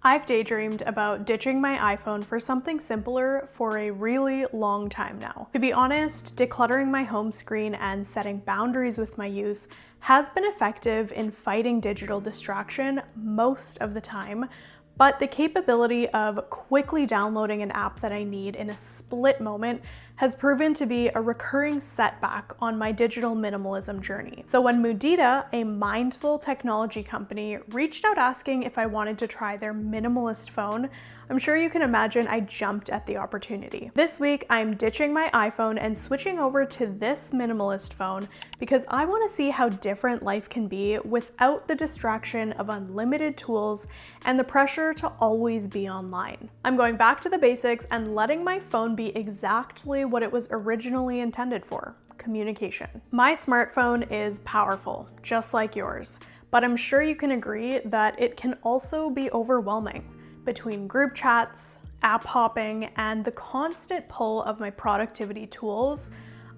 I've daydreamed about ditching my iPhone for something simpler for a really long time now. To be honest, decluttering my home screen and setting boundaries with my use has been effective in fighting digital distraction most of the time, but the capability of quickly downloading an app that I need in a split moment has proven to be a recurring setback on my digital minimalism journey. So when Mudita, a mindful technology company, reached out asking if I wanted to try their minimalist phone, I'm sure you can imagine I jumped at the opportunity. This week, I'm ditching my iPhone and switching over to this minimalist phone because I want to see how different life can be without the distraction of unlimited tools and the pressure to always be online. I'm going back to the basics and letting my phone be exactly what it was originally intended for: communication. My smartphone is powerful, just like yours, but I'm sure you can agree that it can also be overwhelming. Between group chats, app hopping, and the constant pull of my productivity tools,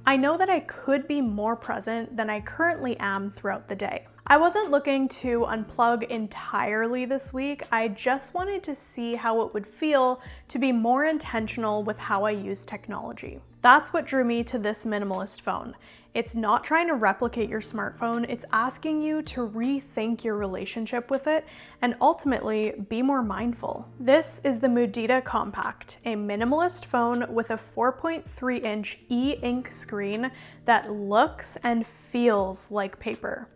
I know that I could be more present than I currently am throughout the day. I wasn't looking to unplug entirely this week. I just wanted to see how it would feel to be more intentional with how I use technology. That's what drew me to this minimalist phone. It's not trying to replicate your smartphone, it's asking you to rethink your relationship with it and ultimately be more mindful. This is the Mudita Kompakt, a minimalist phone with a 4.3-inch e-ink screen that looks and feels like paper.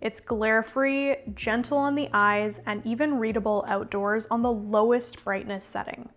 It's glare-free, gentle on the eyes, and even readable outdoors on the lowest brightness setting.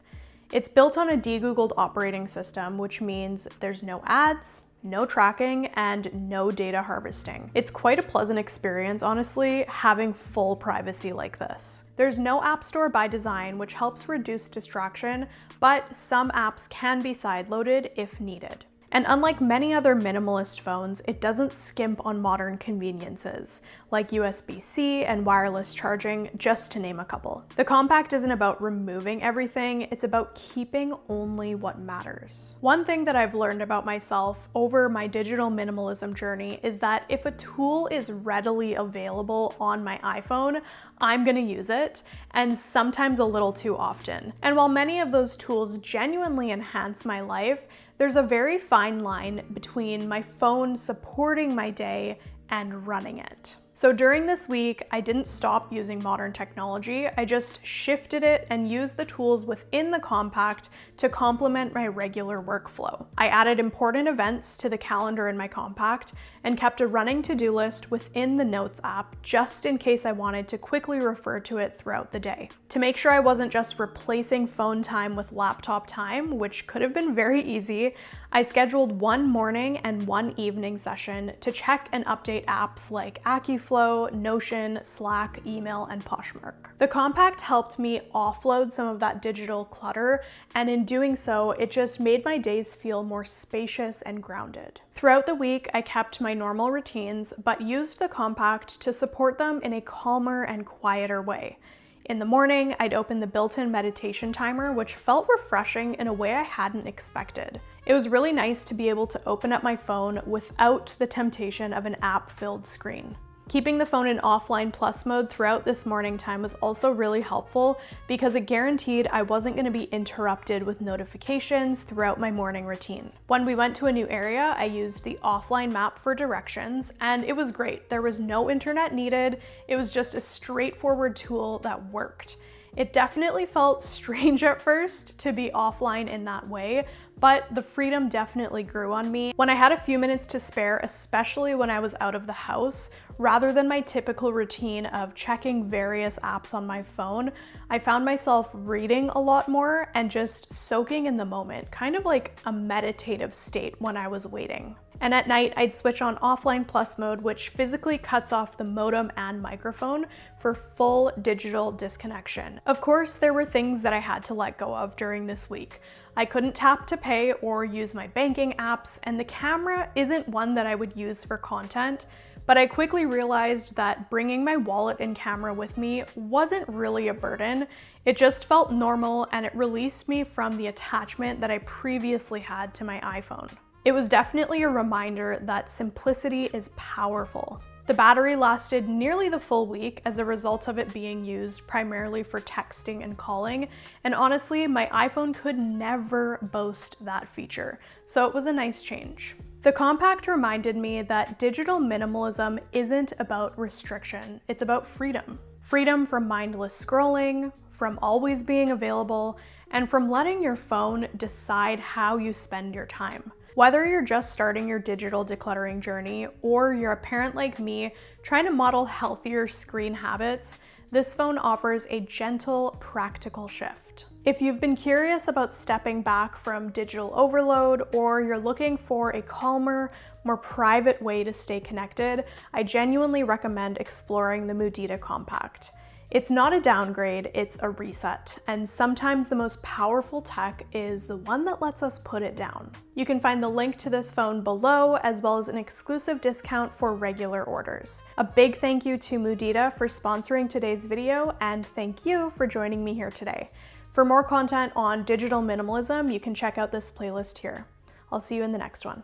It's built on a de-Googled operating system, which means there's no ads, no tracking, and no data harvesting. It's quite a pleasant experience, honestly, having full privacy like this. There's no app store by design, which helps reduce distraction, but some apps can be sideloaded if needed. And unlike many other minimalist phones, it doesn't skimp on modern conveniences, like USB-C and wireless charging, just to name a couple. The Kompakt isn't about removing everything, it's about keeping only what matters. One thing that I've learned about myself over my digital minimalism journey is that if a tool is readily available on my iPhone, I'm gonna use it, and sometimes a little too often. And while many of those tools genuinely enhance my life, there's a very fine line between my phone supporting my day and running it. So during this week, I didn't stop using modern technology, I just shifted it and used the tools within the Kompakt to complement my regular workflow. I added important events to the calendar in my Kompakt and kept a running to-do list within the Notes app just in case I wanted to quickly refer to it throughout the day. To make sure I wasn't just replacing phone time with laptop time, which could have been very easy, I scheduled one morning and one evening session to check and update apps like AccuFlow, Notion, Slack, email, and Poshmark. The Kompakt helped me offload some of that digital clutter, and in doing so, it just made my days feel more spacious and grounded. Throughout the week, I kept my normal routines, but used the Kompakt to support them in a calmer and quieter way. In the morning, I'd open the built-in meditation timer, which felt refreshing in a way I hadn't expected. It was really nice to be able to open up my phone without the temptation of an app-filled screen. Keeping the phone in offline plus mode throughout this morning time was also really helpful because it guaranteed I wasn't going to be interrupted with notifications throughout my morning routine. When we went to a new area, I used the offline map for directions, and it was great. There was no internet needed. It was just a straightforward tool that worked. It definitely felt strange at first to be offline in that way, but the freedom definitely grew on me. When I had a few minutes to spare, especially when I was out of the house, rather than my typical routine of checking various apps on my phone, I found myself reading a lot more and just soaking in the moment, kind of like a meditative state when I was waiting. And at night, I'd switch on offline plus mode, which physically cuts off the modem and microphone for full digital disconnection. Of course, there were things that I had to let go of during this week. I couldn't tap to pay or use my banking apps, and the camera isn't one that I would use for content, but I quickly realized that bringing my wallet and camera with me wasn't really a burden. It just felt normal, and it released me from the attachment that I previously had to my iPhone. It was definitely a reminder that simplicity is powerful. The battery lasted nearly the full week as a result of it being used primarily for texting and calling, and honestly, my iPhone could never boast that feature, so it was a nice change. The Compact reminded me that digital minimalism isn't about restriction, it's about freedom. Freedom from mindless scrolling, from always being available, and from letting your phone decide how you spend your time. Whether you're just starting your digital decluttering journey or you're a parent like me trying to model healthier screen habits, this phone offers a gentle, practical shift. If you've been curious about stepping back from digital overload or you're looking for a calmer, more private way to stay connected, I genuinely recommend exploring the Mudita Kompakt. It's not a downgrade, it's a reset, and sometimes the most powerful tech is the one that lets us put it down. You can find the link to this phone below, as well as an exclusive discount for regular orders. A big thank you to Mudita for sponsoring today's video, and thank you for joining me here today. For more content on digital minimalism, you can check out this playlist here. I'll see you in the next one.